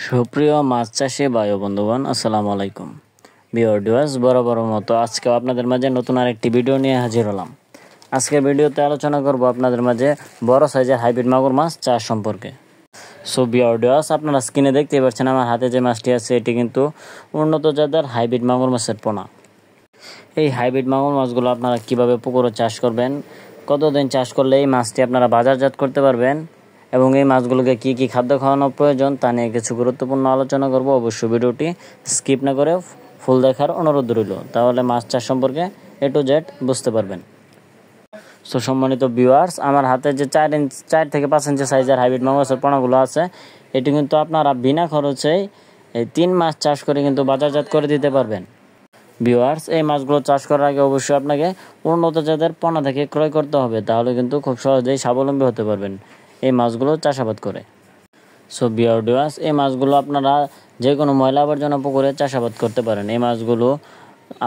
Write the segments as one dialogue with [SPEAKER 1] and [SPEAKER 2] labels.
[SPEAKER 1] সুপ্রিয় মাছ চাষি ভাই ও বন্ধুগণ, আসসালামু আলাইকুম। ভিউয়ার্স, বরাবর মতো আজকে আপনাদের মাঝে নতুন আরেকটি ভিডিও নিয়ে হাজির হলাম। আজকের ভিডিওতে আলোচনা করব আপনাদের মাঝে বড় সাইজের হাইব্রিড মাগুর মাছ চাষ সম্পর্কে। সো ভিউয়ার্স, আপনারা স্ক্রিনে দেখতে পাচ্ছেন আমার হাতে যে মাছটি আছে এটি কিন্তু উন্নত জাতের হাইব্রিড মাগুর মাছের পোনা। এই হাইব্রিড মাগুর মাছগুলো আপনারা কিভাবে পুকুরে চাষ করবেন, কতদিন চাষ করলে এই মাছটি আপনারা বাজারজাত করতে পারবেন এবং এই মাছগুলোকে কী কী খাদ্য খাওয়ানো প্রয়োজন তা নিয়ে কিছু গুরুত্বপূর্ণ আলোচনা করব। অবশ্যই ভিডিওটি স্কিপ না করে ফুল দেখার অনুরোধ রইল, তাহলে মাছ চাষ সম্পর্কে A to Z বুঝতে পারবেন। সো সম্মানিত ভিউয়ার্স, আমার হাতে যে 4 থেকে 5 ইঞ্চি সাইজের হাইব্রিড মাগুর মাছের পোনাগুলো আছে, এটি কিন্তু আপনারা বিনা খরচে এই 3 মাস চাষ করে কিন্তু বাজারজাত করে দিতে পারবেন। ভিউয়ার্স, এই মাছগুলো চাষ করার আগে অবশ্যই আপনাকে উন্নত জাতের পোনা থেকে ক্রয় করতে হবে, তাহলে কিন্তু খুব সহজেই স্বাবলম্বী হতে পারবেন এই মাছগুলো চাষাবাদ করে। সো ভিউয়ার্স, এই মাছগুলো আপনারা যে কোনো ময়লা আবর্জনা পুকুরে চাষাবাদ করতে পারেন। এই মাছগুলো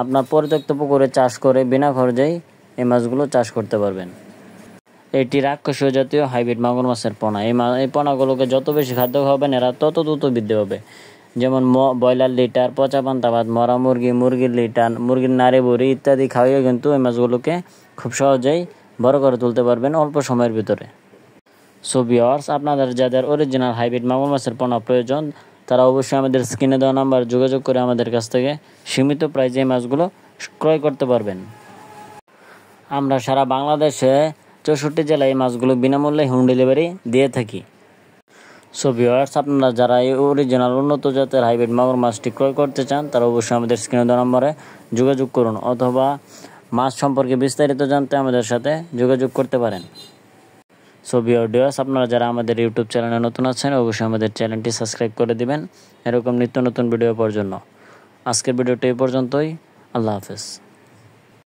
[SPEAKER 1] আপনার পরিত্যক্ত পুকুরে চাষ করে বিনা খরচেই এই মাছগুলো চাষ করতে পারবেন। এটি রাক্ষসীয় জাতীয় হাইব্রিড মাগুর মাছের পোনা। এই পোনাগুলোকে যত বেশি খাদ্য খাওয়াবেন এরা তত দ্রুত বৃদ্ধি হবে। যেমন ব্রয়লার লিটার, পচা পান্তা ভাত, মরা মুরগি, মুরগির লিটার, মুরগির নাড়ি বুড়ি ইত্যাদি খাওয়াইও কিন্তু এই মাছগুলোকে খুব সহজেই বড় করে তুলতে পারবেন অল্প সময়ের ভিতরে। সো ভিউয়ার্স, আপনাদের যাদের অরিজিনাল হাইব্রিড মাগুর মাছের পোনা প্রয়োজন তারা অবশ্যই আমাদের স্ক্রিনে দেওয়া নাম্বার যোগাযোগ করে আমাদের কাছ থেকে সীমিত প্রাইজে এই মাছগুলো ক্রয় করতে পারবেন। আমরা সারা বাংলাদেশে 64 জেলায় এই মাছগুলো বিনামূল্যে হোম ডেলিভারি দিয়ে থাকি। সো ভিউয়ার্স, আপনারা যারা এই অরিজিনাল উন্নত জাতের হাইব্রিড মাগুর মাছটি ক্রয় করতে চান তারা অবশ্যই আমাদের স্ক্রিনে দেওয়া নম্বরে যোগাযোগ করুন, অথবা মাছ সম্পর্কে বিস্তারিত জানতে আমাদের সাথে যোগাযোগ করতে পারেন। সো ভিউয়ার্স, আপনারা যারা আমাদের ইউটিউব চ্যানেলে নতুন আছেন অবশ্যই আমাদের চ্যানেলটি সাবস্ক্রাইব করে দিবেন এরকম নিত্য নতুন ভিডিও পাওয়ার জন্য। আজকের ভিডিওটি এই পর্যন্তই। আল্লাহ হাফেজ।